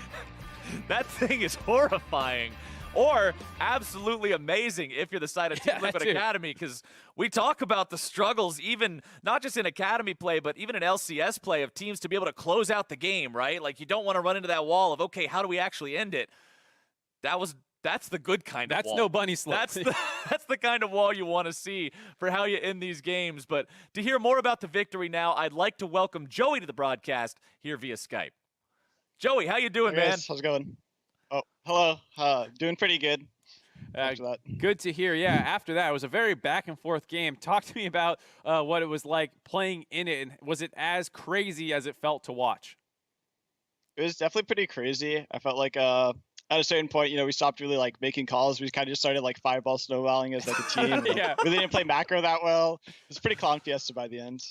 That thing is horrifying. Or absolutely amazing if you're the side of Team Liquid Academy, because we talk about the struggles, even not just in Academy play, but even in LCS play, of teams to be able to close out the game, right? Like, you don't want to run into that wall of, okay, how do we actually end it? That's the good kind of wall. That's no bunny slip. That's the kind of wall you want to see for how you end these games. But to hear more about the victory now, I'd like to welcome Joey to the broadcast here via Skype. Joey, how you doing, man? How's it going? Oh, hello. Doing pretty good. Good to hear. Yeah, after that, it was a very back-and-forth game. Talk to me about what it was like playing in it, and was it as crazy as it felt to watch? It was definitely pretty crazy. I felt like at a certain point, we stopped really like making calls. We kind of just started like fireball snowballing as like a team. Yeah. Really didn't play macro that well. It was pretty Clown Fiesta by the end.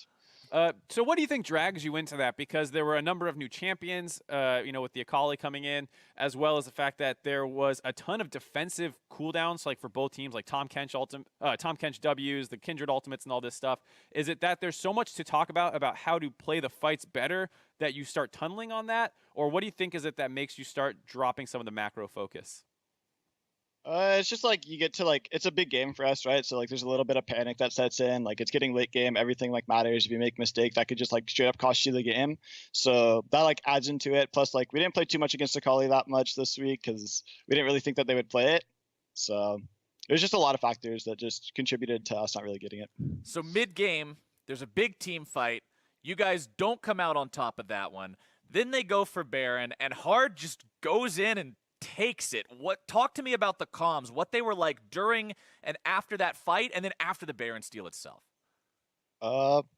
So what do you think drags you into that? Because there were a number of new champions, with the Akali coming in, as well as the fact that there was a ton of defensive cooldowns, like for both teams, like Tom Kench Ws, the Kindred ultimates, and all this stuff. Is it that there's so much to talk about how to play the fights better that you start tunneling on that, or what do you think is it that makes you start dropping some of the macro focus? It's just like you get to like it's a big game for us, right? So like there's a little bit of panic that sets in. Like it's getting late game, everything like matters. If you make a mistake, that could just like straight up cost you the game. So that like adds into it. Plus like we didn't play too much against Akali that much this week because we didn't really think that they would play it. So there's just a lot of factors that just contributed to us not really getting it. So mid game, there's a big team fight. You guys don't come out on top of that one. Then they go for Baron, and Hard just goes in and takes it. Talk to me about the comms, what they were like during and after that fight, and then after the Baron steal itself.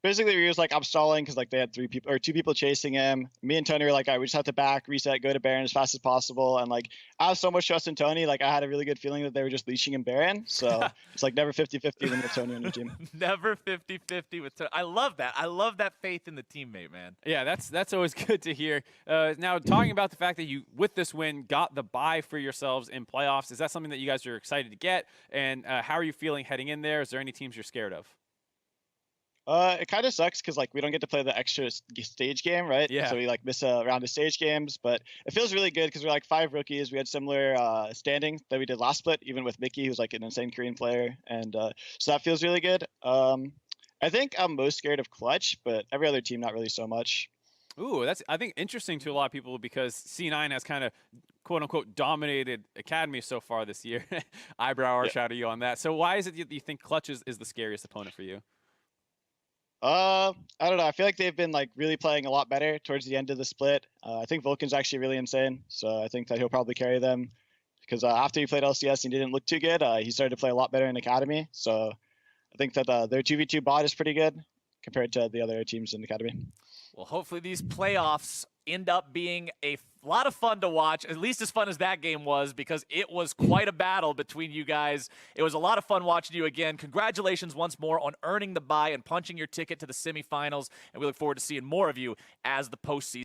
Basically he was like, I'm stalling because like they had 2 people chasing him. Me and Tony were like, all right, we just have to back, reset, go to Baron as fast as possible. And like I have so much trust in Tony, like I had a really good feeling that they were just leashing him Baron. So it's like never 50-50 when you have Tony on your team. Never 50-50 with Tony. I love that. I love that faith in the teammate, man. Yeah, that's always good to hear. Now, talking about the fact that you, with this win, got the bye for yourselves in playoffs, is that something that you guys are excited to get? And how are you feeling heading in there? Is there any teams you're scared of? It kind of sucks because like we don't get to play the extra stage game, right? Yeah. So we like miss a round of stage games, but it feels really good because we're like 5 rookies. We had similar standing that we did last split, even with Mickey, who's like an insane Korean player, and so that feels really good. I think I'm most scared of Clutch, but every other team not really so much. Ooh, that's, I think, interesting to a lot of people because C9 has kind of quote-unquote dominated Academy so far this year. Eyebrow arch out of you on that. So why is it that you think Clutch is the scariest opponent for you? I don't know. I feel like they've been like really playing a lot better towards the end of the split. I think Vulcan's actually really insane, so I think that he'll probably carry them because after he played LCS and he didn't look too good, he started to play a lot better in Academy. So I think that their 2v2 bot is pretty good compared to the other teams in the Academy. Well, hopefully these playoffs end up being a lot of fun to watch, at least as fun as that game was, because it was quite a battle between you guys. It was a lot of fun watching you again. Congratulations once more on earning the bye and punching your ticket to the semifinals, and we look forward to seeing more of you as the postseason